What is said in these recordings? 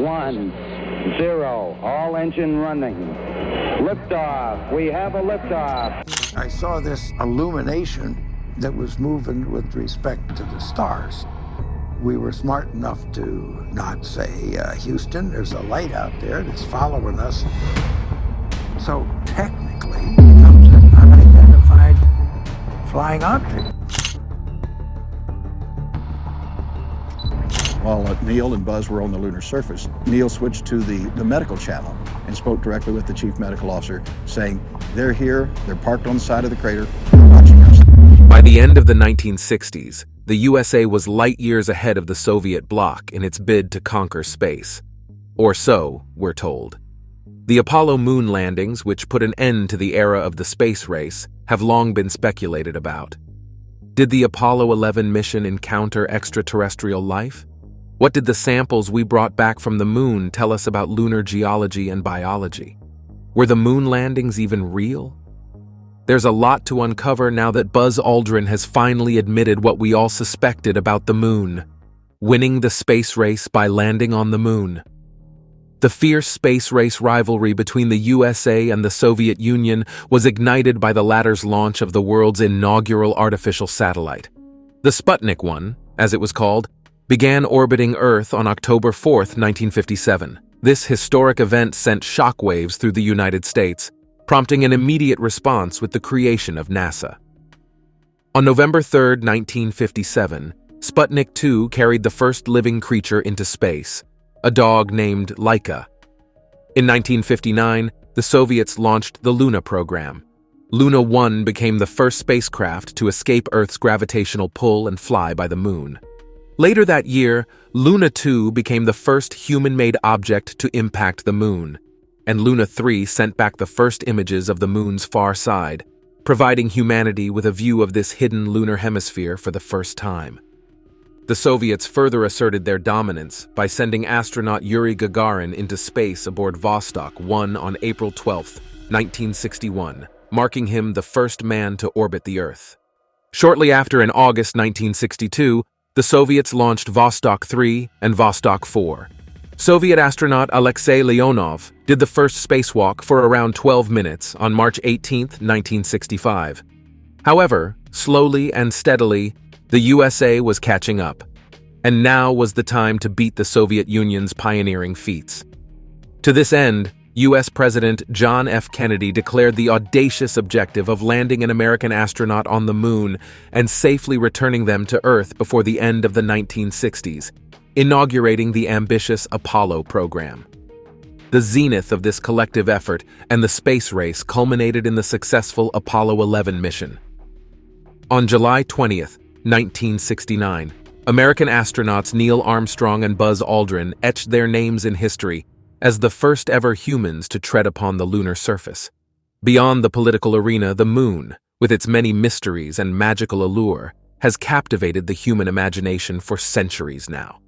1, 0. All engine running. Liftoff. We have a liftoff. I saw this illumination that was moving with respect to the stars. We were smart enough to not say, Houston, there's a light out there that's following us. So technically, it becomes an unidentified flying object. While Neil and Buzz were on the lunar surface, Neil switched to the medical channel and spoke directly with the chief medical officer, saying, they're here, they're parked on the side of the crater, they're watching us. By the end of the 1960s, the USA was light years ahead of the Soviet bloc in its bid to conquer space. Or so, we're told. The Apollo moon landings, which put an end to the era of the space race, have long been speculated about. Did the Apollo 11 mission encounter extraterrestrial life? What did the samples we brought back from the moon tell us about lunar geology and biology? Were the moon landings even real? There's a lot to uncover now that Buzz Aldrin has finally admitted what we all suspected about the moon: winning the space race by landing on the moon. The fierce space race rivalry between the USA and the Soviet Union was ignited by the latter's launch of the world's inaugural artificial satellite. The Sputnik 1, as it was called, began orbiting Earth on October 4, 1957. This historic event sent shockwaves through the United States, prompting an immediate response with the creation of NASA. On November 3, 1957, Sputnik 2 carried the first living creature into space, a dog named Laika. In 1959, the Soviets launched the Luna program. Luna 1 became the first spacecraft to escape Earth's gravitational pull and fly by the moon. Later that year, Luna 2 became the first human-made object to impact the moon, and Luna 3 sent back the first images of the moon's far side, providing humanity with a view of this hidden lunar hemisphere for the first time. The Soviets further asserted their dominance by sending astronaut Yuri Gagarin into space aboard Vostok 1 on April 12, 1961, marking him the first man to orbit the Earth. Shortly after, in August 1962, the Soviets launched Vostok 3 and Vostok 4. Soviet astronaut Alexei Leonov did the first spacewalk for around 12 minutes on March 18, 1965. However, slowly and steadily, the USA was catching up, and now was the time to beat the Soviet Union's pioneering feats. To this end, U.S. President John F. Kennedy declared the audacious objective of landing an American astronaut on the moon and safely returning them to Earth before the end of the 1960s, inaugurating the ambitious Apollo program. The zenith of this collective effort and the space race culminated in the successful Apollo 11 mission. On July 20, 1969, American astronauts Neil Armstrong and Buzz Aldrin etched their names in history as the first ever humans to tread upon the lunar surface. Beyond the political arena, the moon, with its many mysteries and magical allure, has captivated the human imagination for centuries now.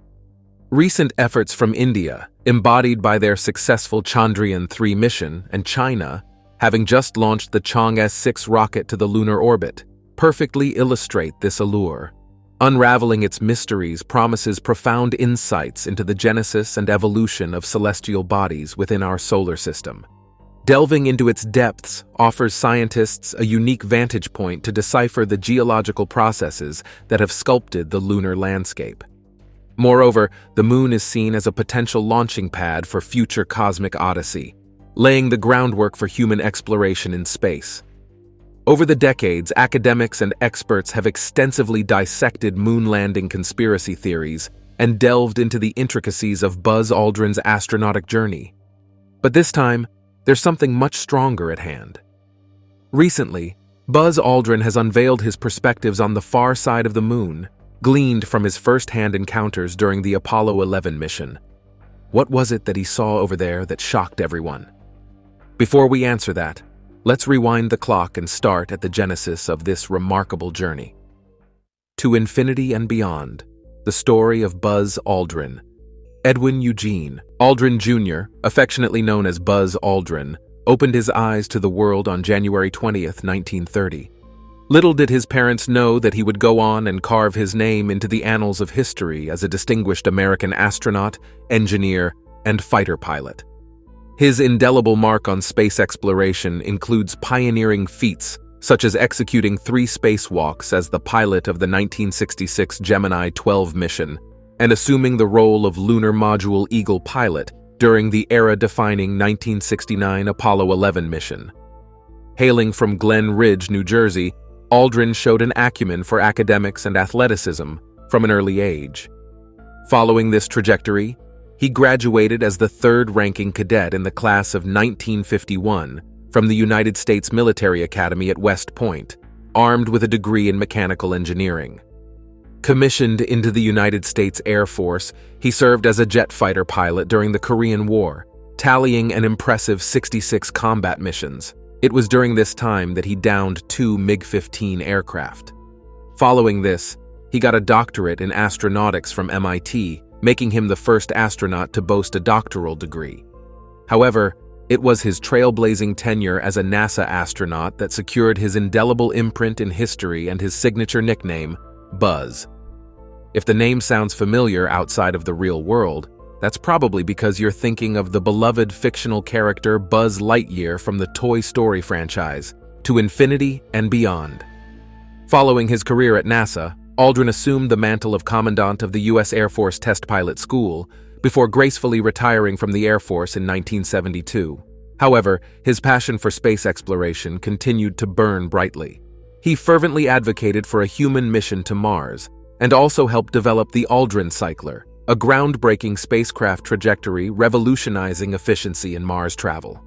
Recent efforts from India, embodied by their successful Chandrayaan-3 mission, and China, having just launched the Chang'e 6 rocket to the lunar orbit, perfectly illustrate this allure. Unraveling its mysteries promises profound insights into the genesis and evolution of celestial bodies within our solar system. Delving into its depths offers scientists a unique vantage point to decipher the geological processes that have sculpted the lunar landscape. Moreover, the moon is seen as a potential launching pad for future cosmic odyssey, laying the groundwork for human exploration in space. Over the decades, academics and experts have extensively dissected moon landing conspiracy theories and delved into the intricacies of Buzz Aldrin's astronautic journey. But this time, there's something much stronger at hand. Recently, Buzz Aldrin has unveiled his perspectives on the far side of the moon, gleaned from his first-hand encounters during the Apollo 11 mission. What was it that he saw over there that shocked everyone? Before we answer that, let's rewind the clock and start at the genesis of this remarkable journey. To infinity and beyond, the story of Buzz Aldrin. Edwin Eugene Aldrin Jr., affectionately known as Buzz Aldrin, opened his eyes to the world on January 20th, 1930. Little did his parents know that he would go on and carve his name into the annals of history as a distinguished American astronaut, engineer, and fighter pilot. His indelible mark on space exploration includes pioneering feats such as executing 3 spacewalks as the pilot of the 1966 Gemini 12 mission and assuming the role of Lunar Module Eagle pilot during the era-defining 1969 Apollo 11 mission. Hailing from Glen Ridge, New Jersey, Aldrin showed an acumen for academics and athleticism from an early age. Following this trajectory, he graduated as the 3rd-ranking cadet in the class of 1951 from the United States Military Academy at West Point, armed with a degree in mechanical engineering. Commissioned into the United States Air Force, he served as a jet fighter pilot during the Korean War, tallying an impressive 66 combat missions. It was during this time that he downed 2 MiG-15 aircraft. Following this, he got a doctorate in astronautics from MIT, making him the first astronaut to boast a doctoral degree. However, it was his trailblazing tenure as a NASA astronaut that secured his indelible imprint in history and his signature nickname, Buzz. If the name sounds familiar outside of the real world, that's probably because you're thinking of the beloved fictional character Buzz Lightyear from the Toy Story franchise, to infinity and beyond. Following his career at NASA, Aldrin assumed the mantle of Commandant of the U.S. Air Force Test Pilot School before gracefully retiring from the Air Force in 1972. However, his passion for space exploration continued to burn brightly. He fervently advocated for a human mission to Mars and also helped develop the Aldrin Cycler, a groundbreaking spacecraft trajectory revolutionizing efficiency in Mars travel.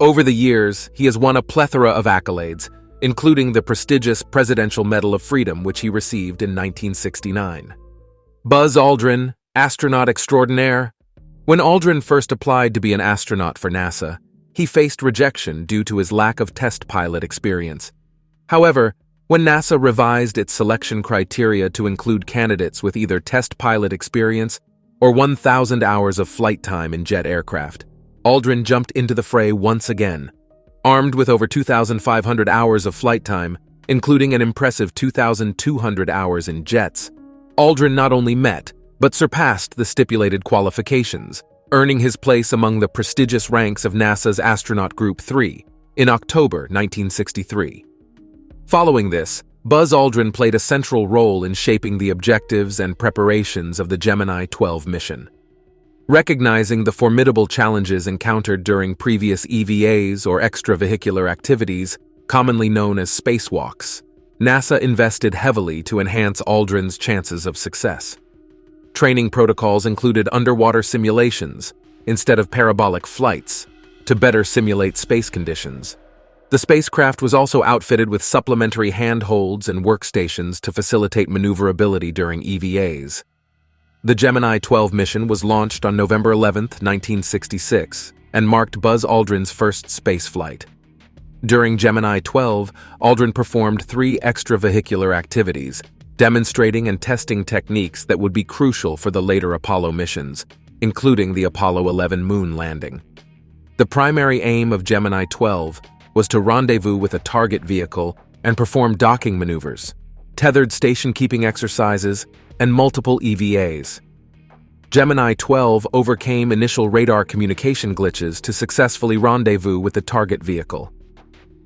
Over the years, he has won a plethora of accolades, including the prestigious Presidential Medal of Freedom, which he received in 1969. Buzz Aldrin, astronaut extraordinaire. When Aldrin first applied to be an astronaut for NASA, he faced rejection due to his lack of test pilot experience. However, when NASA revised its selection criteria to include candidates with either test pilot experience or 1,000 hours of flight time in jet aircraft, Aldrin jumped into the fray once again. Armed with over 2,500 hours of flight time, including an impressive 2,200 hours in jets, Aldrin not only met, but surpassed the stipulated qualifications, earning his place among the prestigious ranks of NASA's Astronaut Group 3 in October 1963. Following this, Buzz Aldrin played a central role in shaping the objectives and preparations of the Gemini 12 mission. Recognizing the formidable challenges encountered during previous EVAs or extravehicular activities, commonly known as spacewalks, NASA invested heavily to enhance Aldrin's chances of success. Training protocols included underwater simulations instead of parabolic flights to better simulate space conditions. The spacecraft was also outfitted with supplementary handholds and workstations to facilitate maneuverability during EVAs. The Gemini 12 mission was launched on November 11, 1966, and marked Buzz Aldrin's first spaceflight. During Gemini 12, Aldrin performed 3 extravehicular activities, demonstrating and testing techniques that would be crucial for the later Apollo missions, including the Apollo 11 moon landing. The primary aim of Gemini 12 was to rendezvous with a target vehicle and perform docking maneuvers, tethered station-keeping exercises, and multiple EVAs. Gemini 12 overcame initial radar communication glitches to successfully rendezvous with the target vehicle.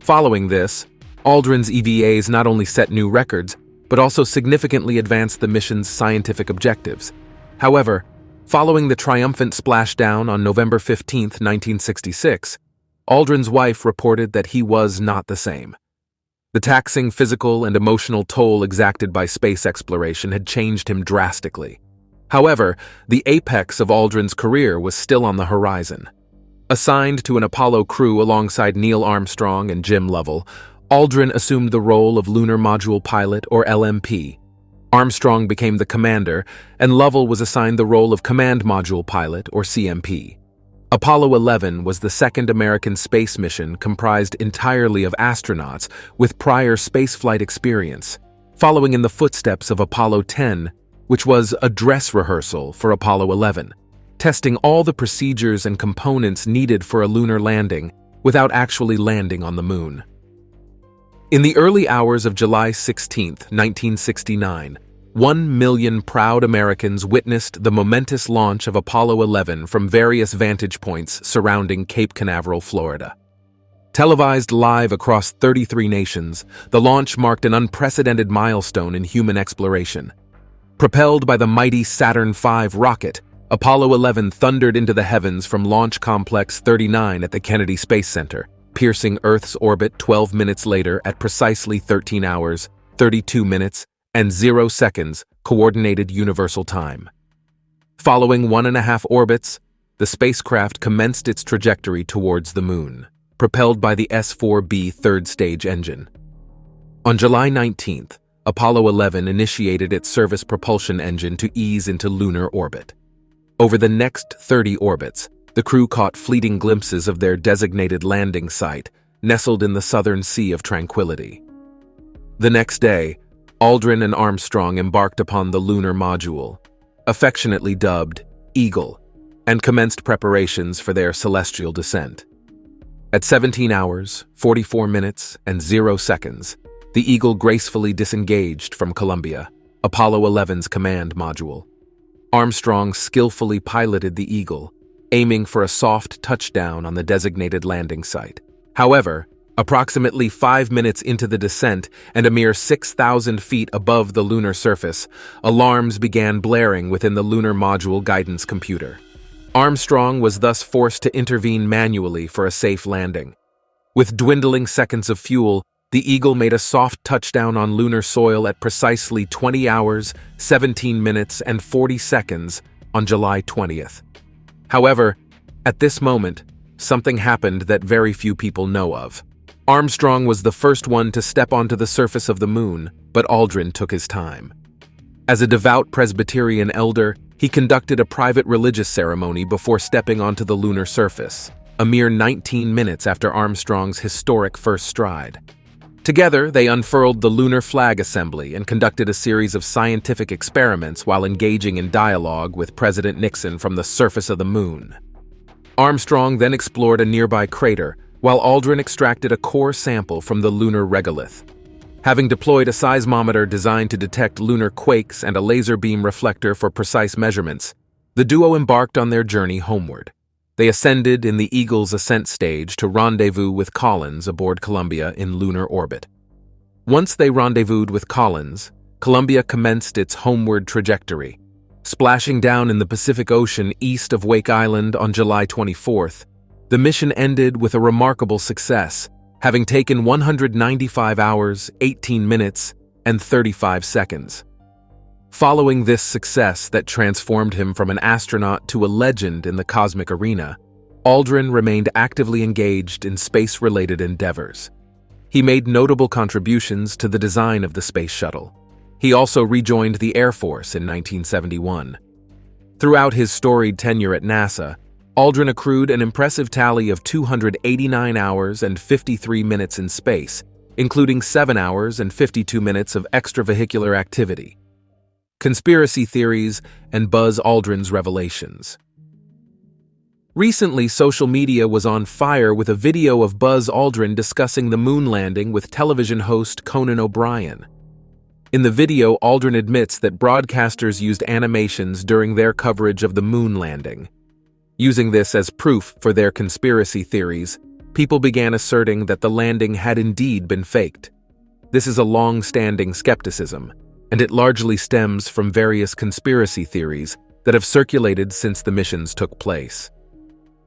Following this, Aldrin's EVAs not only set new records, but also significantly advanced the mission's scientific objectives. However, following the triumphant splashdown on November 15, 1966, Aldrin's wife reported that he was not the same. The taxing physical and emotional toll exacted by space exploration had changed him drastically. However, the apex of Aldrin's career was still on the horizon. Assigned to an Apollo crew alongside Neil Armstrong and Jim Lovell, Aldrin assumed the role of Lunar Module Pilot, or LMP. Armstrong became the commander, and Lovell was assigned the role of Command Module Pilot, or CMP. Apollo 11 was the second American space mission comprised entirely of astronauts with prior spaceflight experience, following in the footsteps of Apollo 10, which was a dress rehearsal for Apollo 11, testing all the procedures and components needed for a lunar landing without actually landing on the moon. In the early hours of July 16, 1969, 1 million proud Americans witnessed the momentous launch of Apollo 11 from various vantage points surrounding Cape Canaveral, Florida. Televised live across 33 nations, the launch marked an unprecedented milestone in human exploration. Propelled by the mighty Saturn V rocket, Apollo 11 thundered into the heavens from Launch Complex 39 at the Kennedy Space Center, piercing Earth's orbit 12 minutes later at precisely 13 hours, 32 minutes, and 0 seconds Coordinated Universal Time. Following 1.5 orbits, the spacecraft commenced its trajectory towards the Moon, propelled by the S-4B third-stage engine. On July 19th, Apollo 11 initiated its service propulsion engine to ease into lunar orbit. Over the next 30 orbits, the crew caught fleeting glimpses of their designated landing site, nestled in the southern Sea of Tranquility. The next day, Aldrin and Armstrong embarked upon the lunar module, affectionately dubbed Eagle, and commenced preparations for their celestial descent. At 17 hours, 44 minutes, and 0 seconds, the Eagle gracefully disengaged from Columbia, Apollo 11's command module. Armstrong skillfully piloted the Eagle, aiming for a soft touchdown on the designated landing site. However, approximately 5 minutes into the descent and a mere 6,000 feet above the lunar surface, alarms began blaring within the lunar module guidance computer. Armstrong was thus forced to intervene manually for a safe landing. With dwindling seconds of fuel, the Eagle made a soft touchdown on lunar soil at precisely 20 hours, 17 minutes, and 40 seconds on July 20th. However, at this moment, something happened that very few people know of. Armstrong was the first one to step onto the surface of the Moon, but Aldrin took his time. As a devout Presbyterian elder, he conducted a private religious ceremony before stepping onto the lunar surface, a mere 19 minutes after Armstrong's historic first stride. Together, they unfurled the lunar flag assembly and conducted a series of scientific experiments while engaging in dialogue with President Nixon from the surface of the Moon. Armstrong then explored a nearby crater, while Aldrin extracted a core sample from the lunar regolith. Having deployed a seismometer designed to detect lunar quakes and a laser beam reflector for precise measurements, the duo embarked on their journey homeward. They ascended in the Eagle's ascent stage to rendezvous with Collins aboard Columbia in lunar orbit. Once they rendezvoused with Collins, Columbia commenced its homeward trajectory. Splashing down in the Pacific Ocean east of Wake Island on July 24th, the mission ended with a remarkable success, having taken 195 hours, 18 minutes, and 35 seconds. Following this success that transformed him from an astronaut to a legend in the cosmic arena, Aldrin remained actively engaged in space-related endeavors. He made notable contributions to the design of the space shuttle. He also rejoined the Air Force in 1971. Throughout his storied tenure at NASA, Aldrin accrued an impressive tally of 289 hours and 53 minutes in space, including 7 hours and 52 minutes of extravehicular activity. Conspiracy theories and Buzz Aldrin's revelations. Recently, social media was on fire with a video of Buzz Aldrin discussing the moon landing with television host Conan O'Brien. In the video, Aldrin admits that broadcasters used animations during their coverage of the moon landing. Using this as proof for their conspiracy theories, people began asserting that the landing had indeed been faked. This is a long-standing skepticism, and it largely stems from various conspiracy theories that have circulated since the missions took place.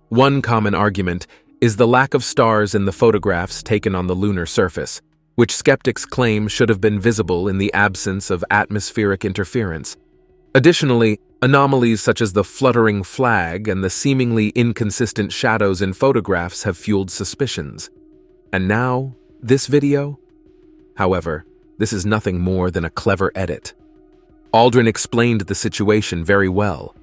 One common argument is the lack of stars in the photographs taken on the lunar surface, which skeptics claim should have been visible in the absence of atmospheric interference. Additionally, anomalies such as the fluttering flag and the seemingly inconsistent shadows in photographs have fueled suspicions. And now, this video? However, this is nothing more than a clever edit. Aldrin explained the situation very well.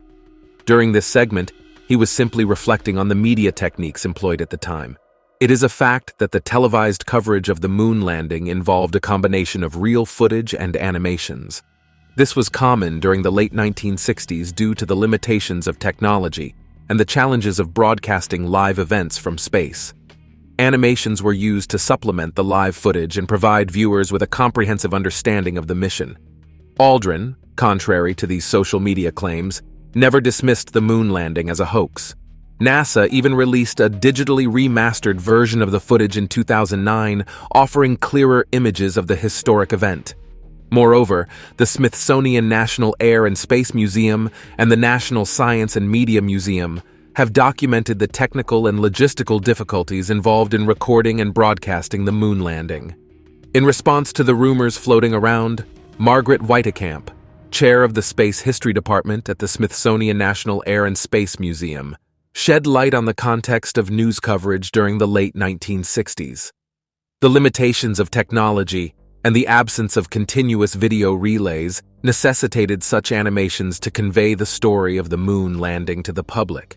During this segment, he was simply reflecting on the media techniques employed at the time. It is a fact that the televised coverage of the moon landing involved a combination of real footage and animations. This was common during the late 1960s due to the limitations of technology and the challenges of broadcasting live events from space. Animations were used to supplement the live footage and provide viewers with a comprehensive understanding of the mission. Aldrin, contrary to these social media claims, never dismissed the moon landing as a hoax. NASA even released a digitally remastered version of the footage in 2009, offering clearer images of the historic event. Moreover, the Smithsonian National Air and Space Museum and the National Science and Media Museum have documented the technical and logistical difficulties involved in recording and broadcasting the moon landing. In response to the rumors floating around, Margaret Whitekamp, chair of the Space History Department at the Smithsonian National Air and Space Museum, shed light on the context of news coverage during the late 1960s. The limitations of technology and the absence of continuous video relays necessitated such animations to convey the story of the moon landing to the public.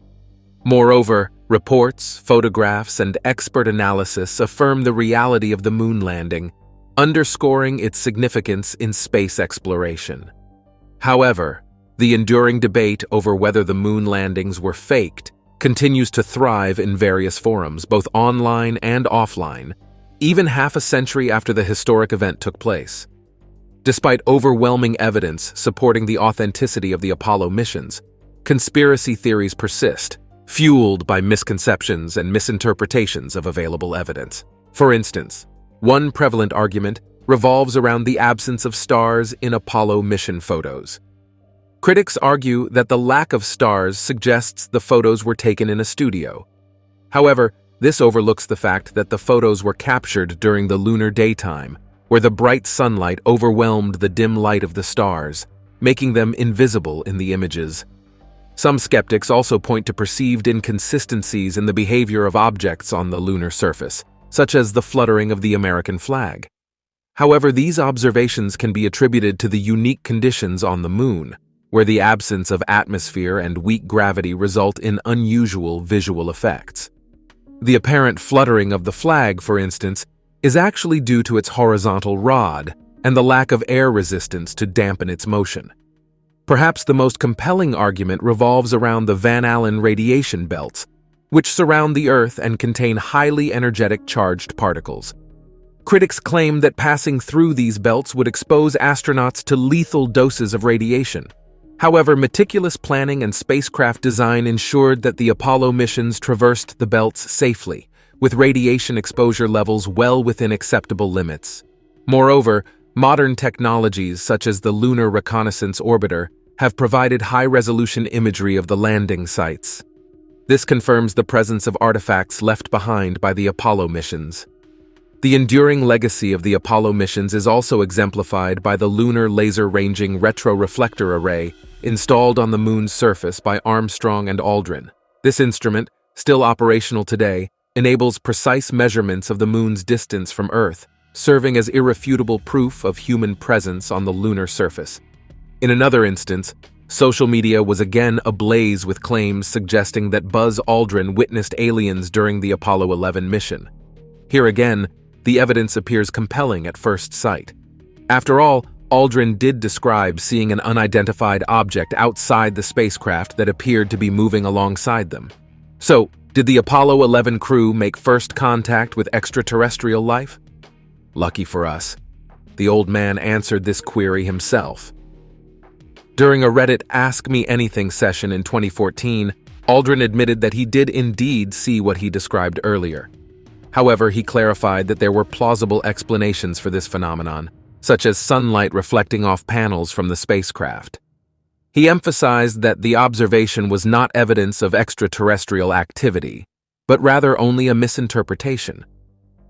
Moreover, reports, photographs, and expert analysis affirm the reality of the moon landing, underscoring its significance in space exploration. However, the enduring debate over whether the moon landings were faked continues to thrive in various forums, both online and offline, even half a century after the historic event took place. Despite overwhelming evidence supporting the authenticity of the Apollo missions, conspiracy theories persist, fueled by misconceptions and misinterpretations of available evidence. For instance, one prevalent argument revolves around the absence of stars in Apollo mission photos. Critics argue that the lack of stars suggests the photos were taken in a studio. However, this overlooks the fact that the photos were captured during the lunar daytime, where the bright sunlight overwhelmed the dim light of the stars, making them invisible in the images. Some skeptics also point to perceived inconsistencies in the behavior of objects on the lunar surface, such as the fluttering of the American flag. However, these observations can be attributed to the unique conditions on the moon, where the absence of atmosphere and weak gravity result in unusual visual effects. The apparent fluttering of the flag, for instance, is actually due to its horizontal rod and the lack of air resistance to dampen its motion. Perhaps the most compelling argument revolves around the Van Allen radiation belts, which surround the Earth and contain highly energetic charged particles. Critics claim that passing through these belts would expose astronauts to lethal doses of radiation. However, meticulous planning and spacecraft design ensured that the Apollo missions traversed the belts safely, with radiation exposure levels well within acceptable limits. Moreover, modern technologies such as the Lunar Reconnaissance Orbiter have provided high-resolution imagery of the landing sites. This confirms the presence of artifacts left behind by the Apollo missions. The enduring legacy of the Apollo missions is also exemplified by the Lunar Laser-Ranging Retroreflector Array installed on the moon's surface by Armstrong and Aldrin. This instrument, still operational today, enables precise measurements of the moon's distance from Earth, serving as irrefutable proof of human presence on the lunar surface. In another instance, social media was again ablaze with claims suggesting that Buzz Aldrin witnessed aliens during the Apollo 11 mission. Here again, the evidence appears compelling at first sight. After all, Aldrin did describe seeing an unidentified object outside the spacecraft that appeared to be moving alongside them. So, did the Apollo 11 crew make first contact with extraterrestrial life? Lucky for us, the old man answered this query himself. During a Reddit Ask Me Anything session in 2014, Aldrin admitted that he did indeed see what he described earlier. However, he clarified that there were plausible explanations for this phenomenon, such as sunlight reflecting off panels from the spacecraft. He emphasized that the observation was not evidence of extraterrestrial activity, but rather only a misinterpretation.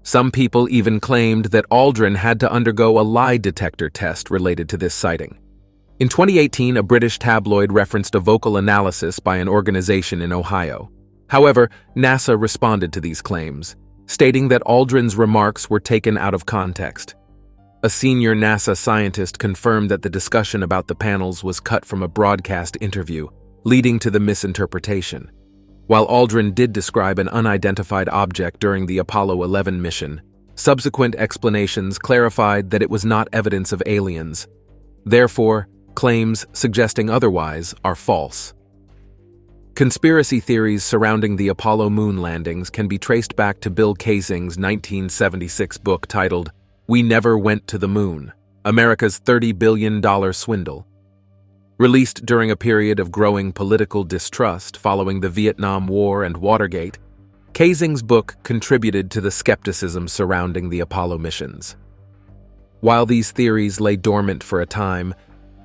Some people even claimed that Aldrin had to undergo a lie detector test related to this sighting. In 2018, a British tabloid referenced a vocal analysis by an organization in Ohio. However, NASA responded to these claims, stating that Aldrin's remarks were taken out of context. A senior NASA scientist confirmed that the discussion about the panels was cut from a broadcast interview, leading to the misinterpretation. While Aldrin did describe an unidentified object during the Apollo 11 mission, subsequent explanations clarified that it was not evidence of aliens. Therefore, claims suggesting otherwise are false. Conspiracy theories surrounding the Apollo moon landings can be traced back to Bill Kaysing's 1976 book titled "We Never Went to the Moon." America's $30 billion swindle. Released during a period of growing political distrust following the Vietnam War and Watergate, Kaysing's book contributed to the skepticism surrounding the Apollo missions. While these theories lay dormant for a time,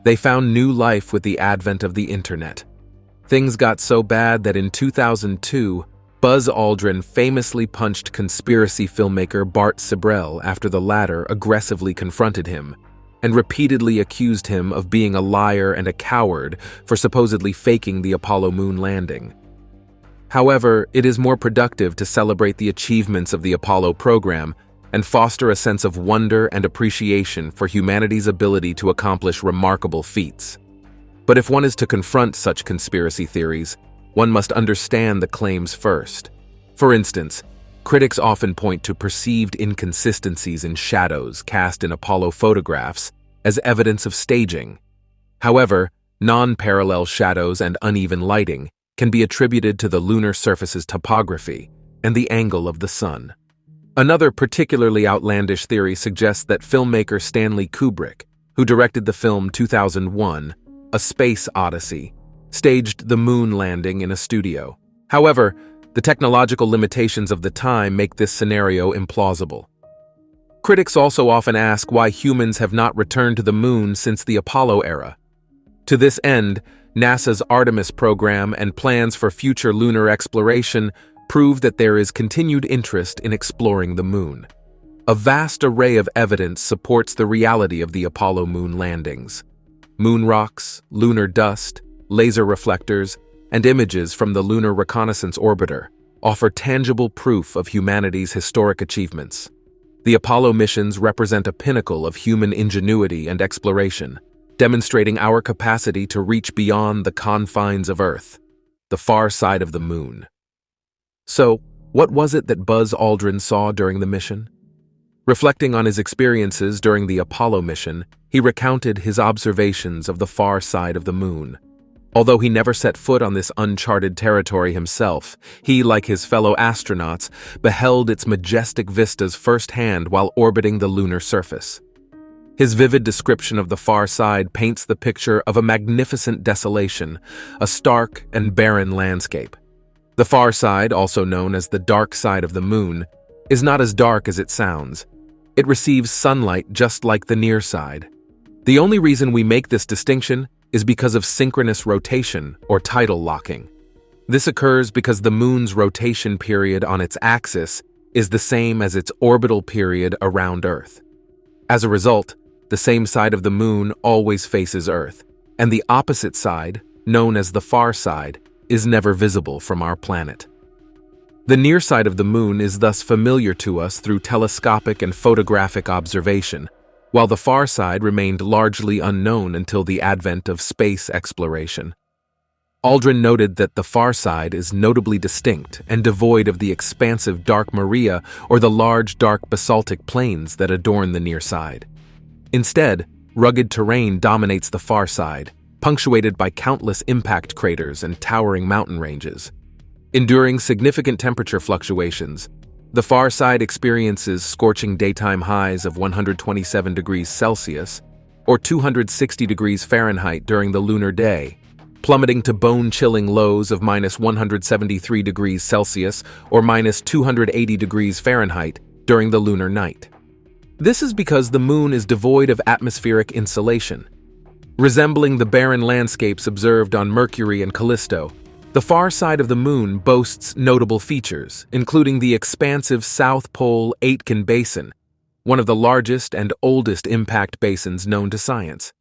they found new life with the advent of the internet. Things got so bad that in 2002, Buzz Aldrin famously punched conspiracy filmmaker Bart Sibrel after the latter aggressively confronted him and repeatedly accused him of being a liar and a coward for supposedly faking the Apollo moon landing. However, it is more productive to celebrate the achievements of the Apollo program and foster a sense of wonder and appreciation for humanity's ability to accomplish remarkable feats. But if one is to confront such conspiracy theories, one must understand the claims first. For instance, critics often point to perceived inconsistencies in shadows cast in Apollo photographs as evidence of staging. However, non-parallel shadows and uneven lighting can be attributed to the lunar surface's topography and the angle of the sun. Another particularly outlandish theory suggests that filmmaker Stanley Kubrick, who directed the film 2001, A Space Odyssey, staged the moon landing in a studio. However, the technological limitations of the time make this scenario implausible. Critics also often ask why humans have not returned to the moon since the Apollo era. To this end, NASA's Artemis program and plans for future lunar exploration prove that there is continued interest in exploring the moon. A vast array of evidence supports the reality of the Apollo moon landings. Moon rocks, lunar dust, laser reflectors, and images from the Lunar Reconnaissance Orbiter offer tangible proof of humanity's historic achievements. The Apollo missions represent a pinnacle of human ingenuity and exploration, demonstrating our capacity to reach beyond the confines of Earth, the far side of the moon. So, what was it that Buzz Aldrin saw during the mission? Reflecting on his experiences during the Apollo mission, he recounted his observations of the far side of the moon. Although he never set foot on this uncharted territory himself, he, like his fellow astronauts, beheld its majestic vistas firsthand while orbiting the lunar surface. His vivid description of the far side paints the picture of a magnificent desolation, a stark and barren landscape. The far side, also known as the dark side of the moon, is not as dark as it sounds. It receives sunlight just like the near side. The only reason we make this distinction is because of synchronous rotation or tidal locking. This occurs because the moon's rotation period on its axis is the same as its orbital period around Earth. As a result, the same side of the moon always faces Earth, and the opposite side, known as the far side, is never visible from our planet. The near side of the moon is thus familiar to us through telescopic and photographic observation, while the far side remained largely unknown until the advent of space exploration. Aldrin noted that the far side is notably distinct and devoid of the expansive dark maria or the large dark basaltic plains that adorn the near side. Instead, rugged terrain dominates the far side, punctuated by countless impact craters and towering mountain ranges. Enduring significant temperature fluctuations, the far side experiences scorching daytime highs of 127 degrees Celsius or 260 degrees Fahrenheit during the lunar day, plummeting to bone-chilling lows of -173 degrees Celsius or -280 degrees Fahrenheit during the lunar night. This is because the moon is devoid of atmospheric insulation. Resembling the barren landscapes observed on Mercury and Callisto, the far side of the moon boasts notable features, including the expansive South Pole Aitken Basin, one of the largest and oldest impact basins known to science.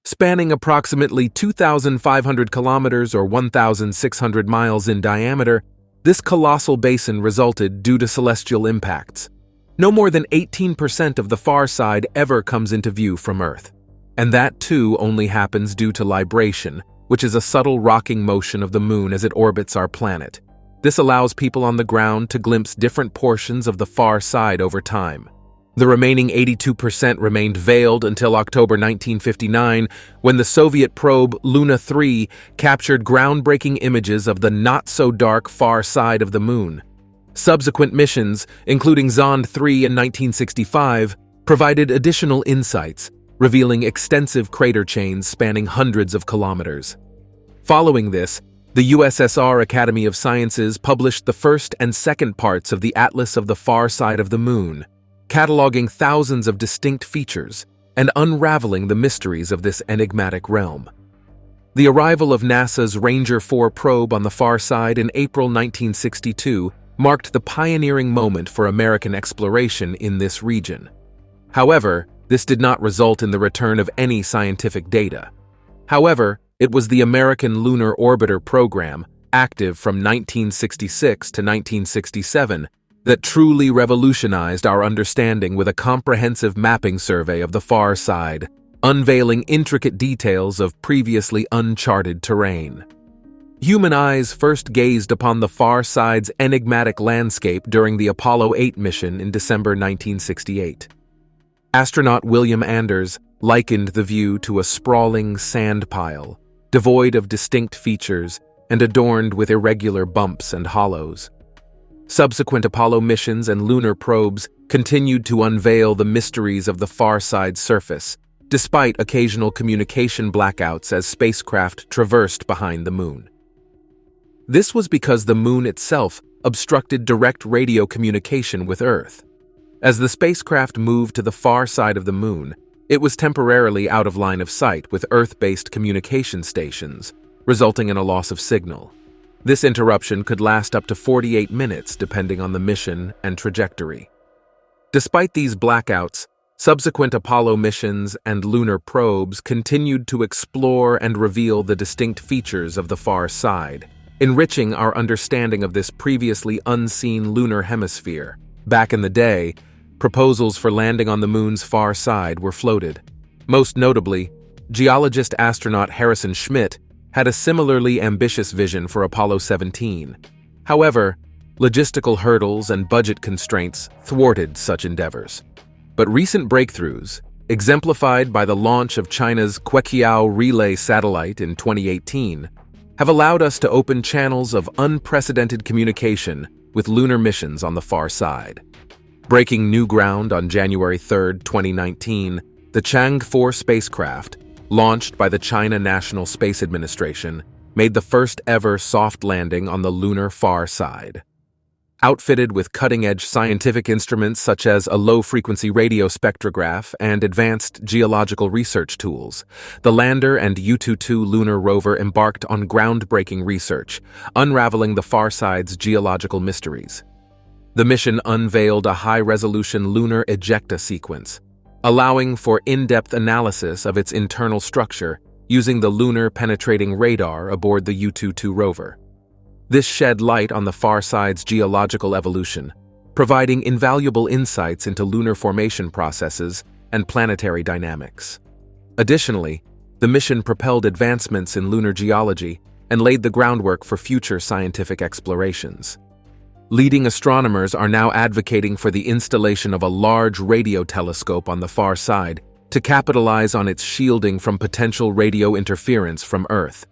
Spanning approximately 2,500 kilometers or 1,600 miles in diameter, this colossal basin resulted due to celestial impacts. No more than 18% of the far side ever comes into view from Earth, and that too only happens due to libration, which is a subtle rocking motion of the moon as it orbits our planet. This allows people on the ground to glimpse different portions of the far side over time. The remaining 82% remained veiled until October 1959, when the Soviet probe Luna 3 captured groundbreaking images of the not-so-dark far side of the moon. Subsequent missions, including Zond 3 in 1965, provided additional insights, revealing extensive crater chains spanning hundreds of kilometers. Following this, the USSR Academy of Sciences published the first and second parts of the Atlas of the Far Side of the Moon, cataloging thousands of distinct features and unraveling the mysteries of this enigmatic realm. The arrival of NASA's Ranger 4 probe on the far side in April 1962 marked the pioneering moment for American exploration in this region. However, this did not result in the return of any scientific data. However, it was the American Lunar Orbiter program, active from 1966 to 1967, that truly revolutionized our understanding with a comprehensive mapping survey of the far side, unveiling intricate details of previously uncharted terrain. Human eyes first gazed upon the far side's enigmatic landscape during the Apollo 8 mission in December 1968. Astronaut William Anders likened the view to a sprawling sand pile, devoid of distinct features and adorned with irregular bumps and hollows. Subsequent Apollo missions and lunar probes continued to unveil the mysteries of the far side surface, despite occasional communication blackouts as spacecraft traversed behind the moon. This was because the moon itself obstructed direct radio communication with Earth. As the spacecraft moved to the far side of the moon, it was temporarily out of line of sight with Earth-based communication stations, resulting in a loss of signal. This interruption could last up to 48 minutes depending on the mission and trajectory. Despite these blackouts, subsequent Apollo missions and lunar probes continued to explore and reveal the distinct features of the far side, enriching our understanding of this previously unseen lunar hemisphere. Back in the day, proposals for landing on the moon's far side were floated. Most notably, geologist-astronaut Harrison Schmitt had a similarly ambitious vision for Apollo 17. However, logistical hurdles and budget constraints thwarted such endeavors. But recent breakthroughs, exemplified by the launch of China's Queqiao relay satellite in 2018, have allowed us to open channels of unprecedented communication with lunar missions on the far side. Breaking new ground on January 3, 2019, the Chang'e 4 spacecraft, launched by the China National Space Administration, made the first ever soft landing on the lunar far side. Outfitted with cutting-edge scientific instruments such as a low-frequency radio spectrograph and advanced geological research tools, the lander and Yutu-2 lunar rover embarked on groundbreaking research, unraveling the far side's geological mysteries. The mission unveiled a high-resolution lunar ejecta sequence, allowing for in-depth analysis of its internal structure using the lunar penetrating radar aboard the Yutu-2 rover. This shed light on the far side's geological evolution, providing invaluable insights into lunar formation processes and planetary dynamics. Additionally, the mission propelled advancements in lunar geology and laid the groundwork for future scientific explorations. Leading astronomers are now advocating for the installation of a large radio telescope on the far side to capitalize on its shielding from potential radio interference from Earth.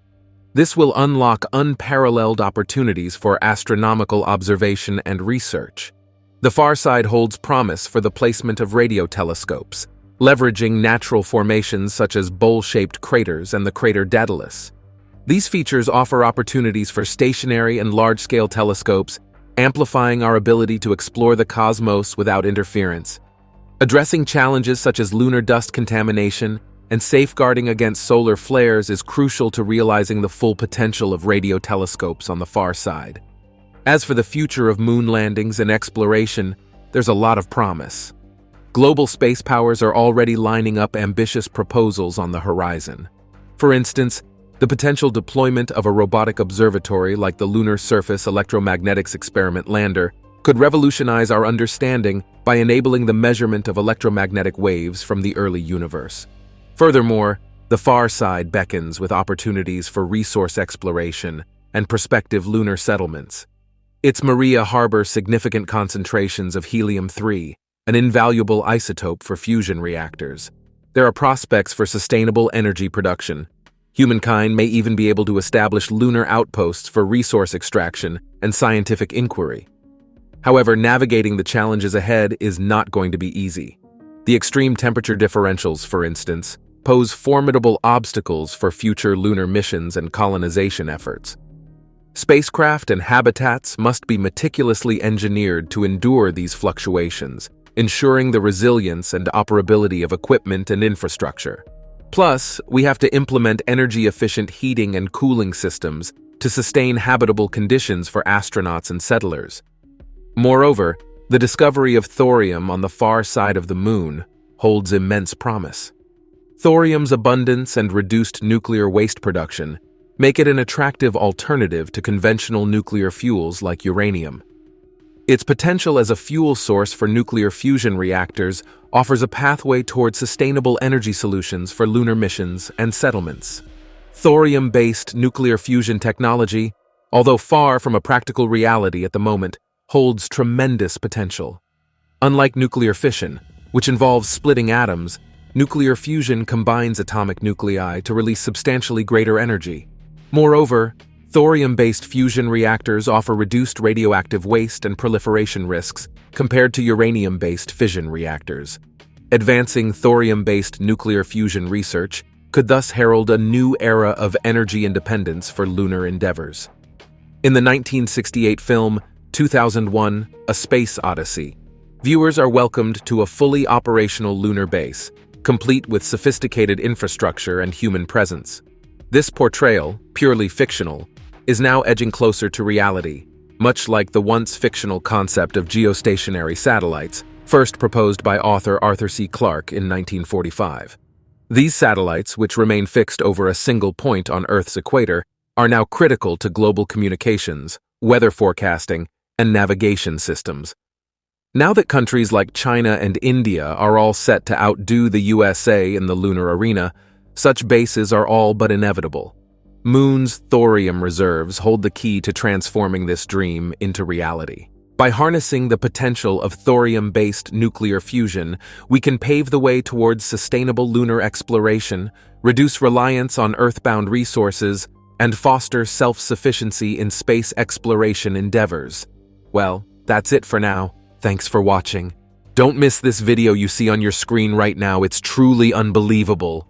This will unlock unparalleled opportunities for astronomical observation and research. The far side holds promise for the placement of radio telescopes, leveraging natural formations such as bowl-shaped craters and the crater Daedalus. These features offer opportunities for stationary and large-scale telescopes, amplifying our ability to explore the cosmos without interference. Addressing challenges such as lunar dust contamination and safeguarding against solar flares is crucial to realizing the full potential of radio telescopes on the far side. As for the future of moon landings and exploration, there's a lot of promise. Global space powers are already lining up ambitious proposals on the horizon. For instance, the potential deployment of a robotic observatory like the Lunar Surface Electromagnetics Experiment lander could revolutionize our understanding by enabling the measurement of electromagnetic waves from the early universe. Furthermore, the far side beckons with opportunities for resource exploration and prospective lunar settlements. Its Maria harbors significant concentrations of helium-3, an invaluable isotope for fusion reactors. There are prospects for sustainable energy production. Humankind may even be able to establish lunar outposts for resource extraction and scientific inquiry. However, navigating the challenges ahead is not going to be easy. The extreme temperature differentials, for instance, pose formidable obstacles for future lunar missions and colonization efforts. Spacecraft and habitats must be meticulously engineered to endure these fluctuations, ensuring the resilience and operability of equipment and infrastructure. Plus, we have to implement energy-efficient heating and cooling systems to sustain habitable conditions for astronauts and settlers. Moreover, the discovery of thorium on the far side of the Moon holds immense promise. Thorium's abundance and reduced nuclear waste production make it an attractive alternative to conventional nuclear fuels like uranium. Its potential as a fuel source for nuclear fusion reactors offers a pathway toward sustainable energy solutions for lunar missions and settlements. Thorium-based nuclear fusion technology, although far from a practical reality at the moment, holds tremendous potential. Unlike nuclear fission, which involves splitting atoms, nuclear fusion combines atomic nuclei to release substantially greater energy. Moreover, thorium-based fusion reactors offer reduced radioactive waste and proliferation risks compared to uranium-based fission reactors. Advancing thorium-based nuclear fusion research could thus herald a new era of energy independence for lunar endeavors. In the 1968 film 2001: A Space Odyssey, viewers are welcomed to a fully operational lunar base, complete with sophisticated infrastructure and human presence. This portrayal, purely fictional, is now edging closer to reality, much like the once fictional concept of geostationary satellites, first proposed by author Arthur C. Clarke in 1945. These satellites, which remain fixed over a single point on Earth's equator, are now critical to global communications, weather forecasting, and navigation systems. Now that countries like China and India are all set to outdo the USA in the lunar arena, such bases are all but inevitable. Moon's thorium reserves hold the key to transforming this dream into reality. By harnessing the potential of thorium-based nuclear fusion, we can pave the way towards sustainable lunar exploration, reduce reliance on Earthbound resources, and foster self-sufficiency in space exploration endeavors. Well, that's it for now. Thanks for watching. Don't miss this video you see on your screen right now. It's truly unbelievable.